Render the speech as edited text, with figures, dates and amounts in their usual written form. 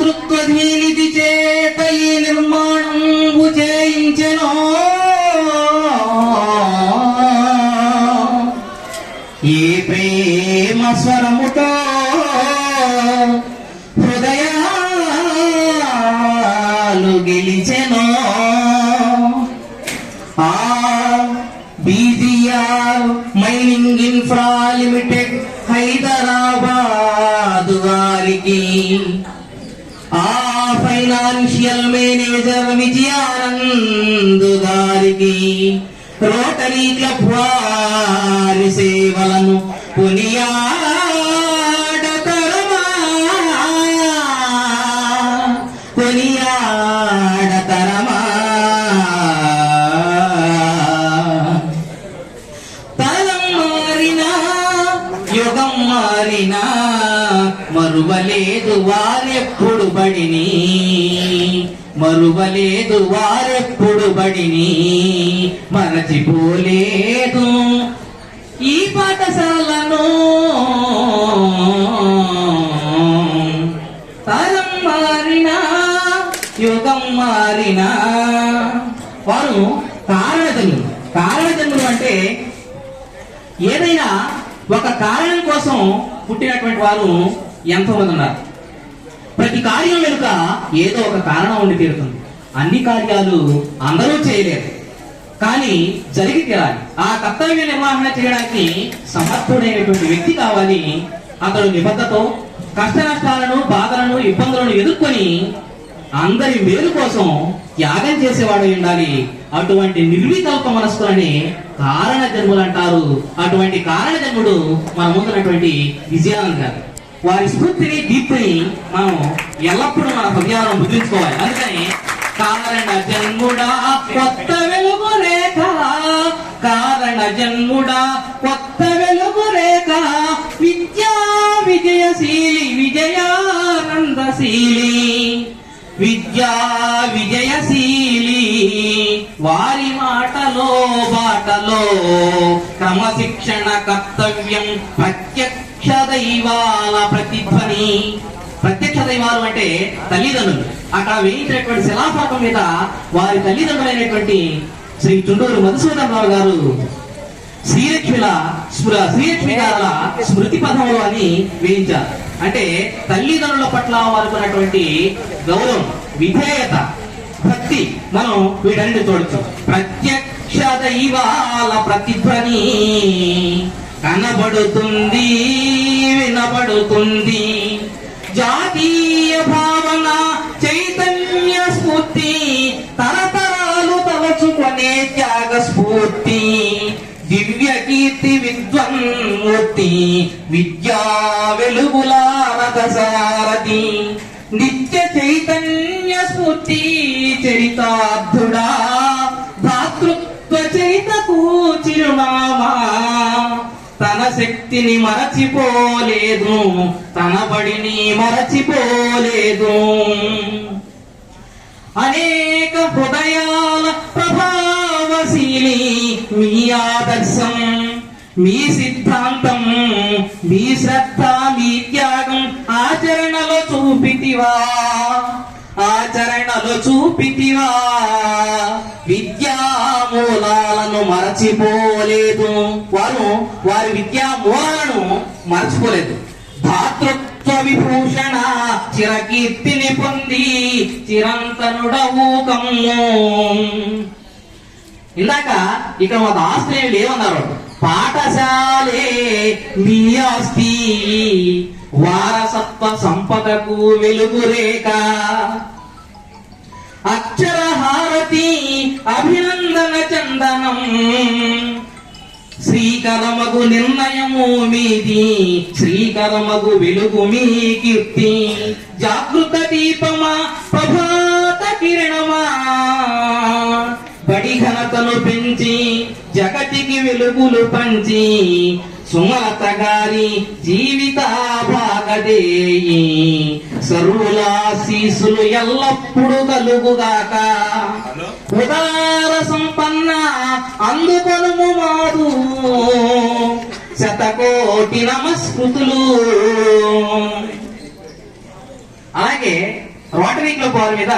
దాతృత్వధీనిధి చేత ఈ నిర్మాణంబు చేయించెను. ఏ ప్రేమ స్వరముతో హృదయాలు గెలిచెను. BGR mining infra limited Hyderabad వారికి, ఆ ఫైనాన్షియల్ మేనేజర్ విజయానంద్ గారికి, రోటరీ క్లబ్ వారి సేవలను కొనియాడతరమా కొనియాడతరమా. తరం మారినా యుగం మారినా మరువలేదు వారెప్పుడు బడిని, మరువలేదు వారెప్పుడు బడిని, మరచిపోలేదు ఈ పాఠశాలను. తరం మారినా యుగం మారినా. వారు కారణజన్ములు. కారణజన్ములు అంటే ఏదైనా ఒక కారణం కోసం పుట్టినటువంటి వారు ఎంతో మంది ఉన్నారు. ప్రతి కార్యం వెనుక ఏదో ఒక కారణం ఉండి తీరుతుంది. అన్ని కార్యాలు అందరూ చేయలేరు, కానీ జరిగి తీరాలి. ఆ కర్తవ్య నిర్వహణ చేయడానికి సమర్థుడైనటువంటి వ్యక్తి కావాలి. అతడు నిబద్ధతో కష్ట నష్టాలను, బాధలను, ఇబ్బందులను ఎదుర్కొని అందరి మేలు కోసం త్యాగం చేసేవాడు ఉండాలి. అటువంటి నిర్వికల్ప మనస్కులని కారణ జన్ములు అంటారు. అటువంటి కారణ జన్ముడు మన ముందున్నటువంటి విజయానంద్ గారు. వారి స్ఫూర్తిని, దీప్తిని మనం ఎల్లప్పుడూ మన హృదయాలను ముద్రించుకోవాలి. అందుకని కారణ జన్ముడా కొత్త వెలుగు రేఖ, కారణ జన్ముడా కొత్త వెలుగు రేఖ, విద్యా విజయశీలి విజయానందశీలి, విద్యా విజయశీలి. వారి మాటలో బాటలో క్రమశిక్షణ కర్తవ్యం, ప్రత్యక్ష దైవాల ప్రతిధ్వని. ప్రత్యక్ష దైవాలు అంటే తల్లిదండ్రులు. అక్కడ వేయించినటువంటి శిలాఫలకం మీద వారి తల్లిదండ్రులైనటువంటి శ్రీ చుండూరు మధుసూదన్ రావు గారు శ్రీలక్ష్మి గారుల స్మృతి పథంలో అని వేయించారు. అంటే తల్లిదండ్రుల పట్ల వారికి ఉన్నటువంటి గౌరవం, విధేయత, భక్తి మనం వీటన్నిటి చూడొచ్చు. ప్రత్యక్ష దైవాల ప్రతిధ్వని కనబడుతుంది, వినబడుతుంది. జాతీయ భావన, చైతన్య స్ఫూర్తి, తరతరాలు తలచుకునే త్యాగ స్ఫూర్తి, దివ్య కీర్తి విద్వన్మూర్తి, విద్యా వెలుగుల రథసారథి, నిత్య చైతన్య స్ఫూర్తి చరితార్థుడా, భాతృత్వ చరితకు చిరునామా. తన శక్తిని మరచిపోలేదు, తన బడిని మరచిపోలేదు. అనేక హృదయాల ప్రభావశీలి మీ ఆదర్శం, మీ సిద్ధాంతం, మీ శ్రద్ధ, మీ త్యాగం ఆచరణలో చూపితివా, ఆచరణలో చూపితివా. విద్యా మూలాలను మరచిపోలేదు. వారు వారి విద్యా మూలాలను మరచిపోలేదు. భాతృత్వ విభూషణ చిరకీర్తిని పొంది చిరంతనుడవు కమ్ము. ఇందాక ఇక్కడ మాకు ఆస్తులు లేవన్నారు. పాఠశాలే మీ ఆస్తి, వారసత్వ సంపదకు వెలుగు రేఖ. అక్షర హారతి అభినందన చందనం, శ్రీకరమగు నిర్ణయము మీది, శ్రీకరమగు వెలుగు మీ కీర్తి. జాగృత దీపమా, ప్రభాత కిరణమా, బడి ఘనతను పెంచి జగతికి వెలుగులు పంచి, సుమలత గారి జీవిత భాగదేయి, సర్వులాశీసులు ఎల్లప్పుడు కలుగుగాక. ఉదార సంపన్న అందుకొనుము మాదు, శతకోటి నమస్కృతులు. అలాగే రోటరీ క్లబ్ వారి మీద